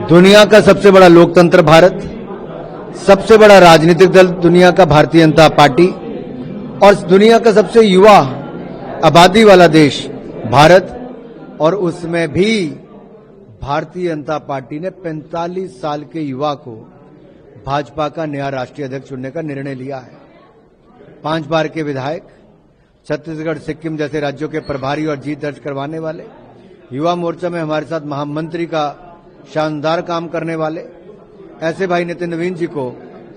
दुनिया का सबसे बड़ा लोकतंत्र भारत, सबसे बड़ा राजनीतिक दल दुनिया का भारतीय जनता पार्टी और दुनिया का सबसे युवा आबादी वाला देश भारत, और उसमें भी भारतीय जनता पार्टी ने 45 साल के युवा को भाजपा का नया राष्ट्रीय अध्यक्ष चुनने का निर्णय लिया है। 5 बार के विधायक, छत्तीसगढ़, सिक्किम जैसे राज्यों के प्रभारी और जीत दर्ज करवाने वाले, युवा मोर्चा में हमारे साथ महामंत्री का शानदार काम करने वाले ऐसे भाई नितिन नवीन जी को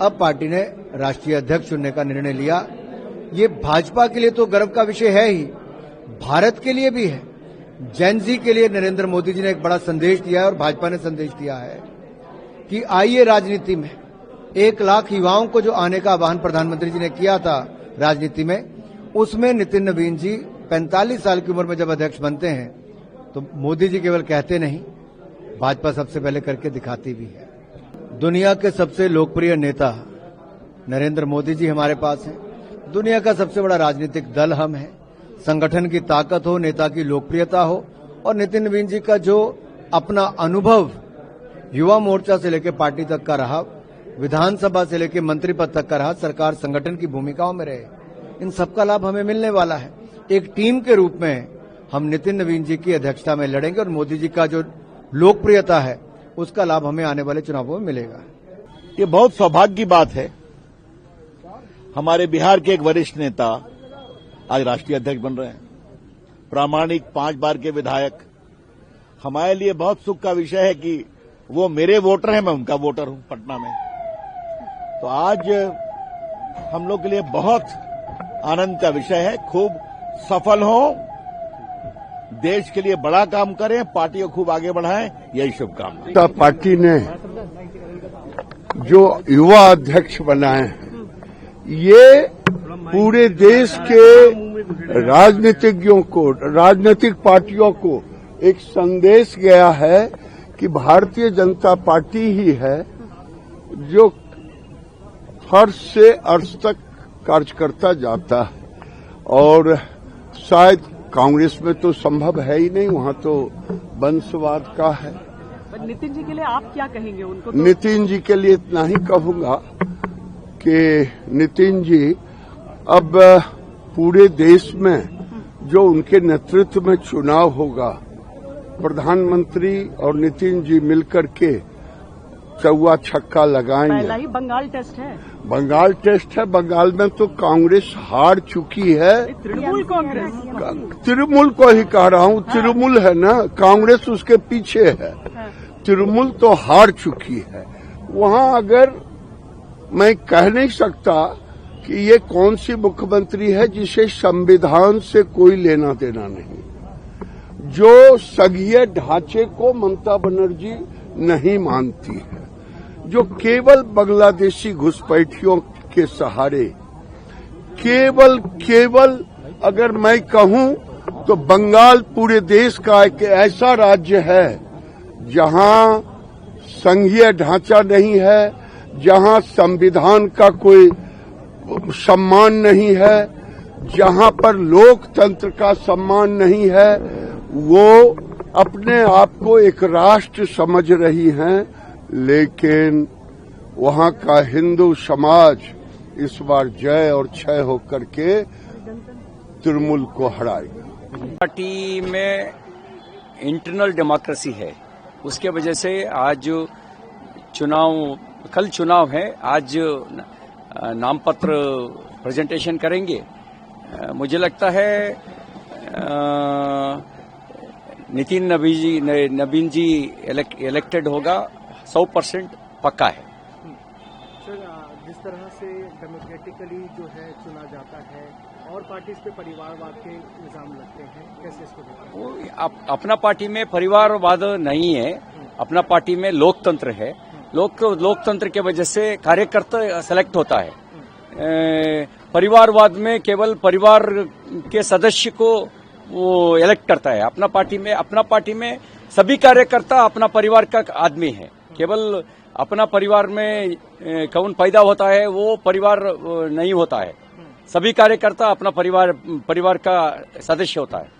अब पार्टी ने राष्ट्रीय अध्यक्ष चुनने का निर्णय लिया। ये भाजपा के लिए तो गर्व का विषय है ही, भारत के लिए भी है। जेन जी के लिए नरेंद्र मोदी जी ने एक बड़ा संदेश दिया है और भाजपा ने संदेश दिया है कि आइए राजनीति में। 1 लाख युवाओं को जो आने का आह्वान प्रधानमंत्री जी ने किया था राजनीति में, उसमें नितिन नवीन जी 45 साल की उम्र में जब अध्यक्ष बनते हैं तो मोदी जी केवल कहते नहीं, भाजपा सबसे पहले करके दिखाती भी है। दुनिया के सबसे लोकप्रिय नेता नरेंद्र मोदी जी हमारे पास हैं। दुनिया का सबसे बड़ा राजनीतिक दल हम हैं। संगठन की ताकत हो, नेता की लोकप्रियता हो, और नितिन नवीन जी का जो अपना अनुभव युवा मोर्चा से लेकर पार्टी तक का रहा, विधानसभा से लेकर मंत्री पद तक का रहा, सरकार संगठन की भूमिकाओं में रहे, इन सबका लाभ हमें मिलने वाला है। एक टीम के रूप में हम नितिन नवीन जी की अध्यक्षता में लड़ेंगे और मोदी जी का जो लोकप्रियता है उसका लाभ हमें आने वाले चुनावों में मिलेगा। ये बहुत सौभाग्य की बात है, हमारे बिहार के एक वरिष्ठ नेता आज राष्ट्रीय अध्यक्ष बन रहे हैं। प्रामाणिक 5 बार के विधायक, हमारे लिए बहुत सुख का विषय है कि वो मेरे वोटर हैं, मैं उनका वोटर हूं पटना में। तो आज हम लोग के लिए बहुत आनंद का विषय है। खूब सफल हो, देश के लिए बड़ा काम करें, पार्टी को खूब आगे बढ़ाएं, यही शुभकामनाएं। पार्टी ने जो युवा अध्यक्ष बनाए हैं, ये पूरे देश के राजनीतिज्ञों को, राजनीतिक पार्टियों को एक संदेश गया है कि भारतीय जनता पार्टी ही है जो फर्श से अर्श तक कार्य करता जाता है, और शायद कांग्रेस में तो संभव है ही नहीं, वहां तो वंशवाद का है। नितिन जी के लिए आप क्या कहेंगे उनको? नितिन जी के लिए इतना ही कहूंगा कि नितिन जी अब पूरे देश में जो उनके नेतृत्व में चुनाव होगा, प्रधानमंत्री और नितिन जी मिलकर के चौवा छक्का लगाएंगे। पहला ही बंगाल टेस्ट है। बंगाल टेस्ट है। बंगाल में तो कांग्रेस हार चुकी है। तृणमूल कांग्रेस, तृणमूल को ही कह रहा हूँ, तृणमूल है ना, कांग्रेस उसके पीछे है। तृणमूल तो हार चुकी है। वहां अगर मैं कह नहीं सकता कि ये कौन सी मुख्यमंत्री है जिसे संविधान से कोई लेना देना नहीं, जो संघीय ढांचे को ममता बनर्जी नहीं मानती है, जो केवल बांग्लादेशी घुसपैठियों के सहारे, केवल अगर मैं कहूं तो बंगाल पूरे देश का एक ऐसा राज्य है जहां संघीय ढांचा नहीं है, जहां संविधान का कोई सम्मान नहीं है, जहां पर लोकतंत्र का सम्मान नहीं है, वो अपने आप को एक राष्ट्र समझ रही हैं, लेकिन वहां का हिंदू समाज इस बार जय और क्षय होकर के तृणमूल को हराएगा। पार्टी में इंटरनल डेमोक्रेसी है, उसके वजह से आज कल चुनाव है, आज नामपत्र प्रेजेंटेशन करेंगे। मुझे लगता है नितिन नवीन जी इलेक्टेड होगा, 100% पक्का है। सर, जिस तरह से डेमोक्रेटिकली जो है चुना जाता है और पार्टी पे परिवारवाद के इल्जाम लगते हैं, कैसे इसको देखते हैं? अपना पार्टी में परिवारवाद नहीं है, अपना पार्टी में लोकतंत्र है। लोकतंत्र के वजह से कार्यकर्ता सेलेक्ट होता है। परिवारवाद में केवल परिवार के सदस्य को वो इलेक्ट करता है। अपना पार्टी में सभी कार्यकर्ता अपना परिवार का आदमी है। केवल अपना परिवार में कौन पैदा होता है वो परिवार नहीं होता है। सभी कार्यकर्ता अपना परिवार का सदस्य होता है।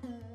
हैं।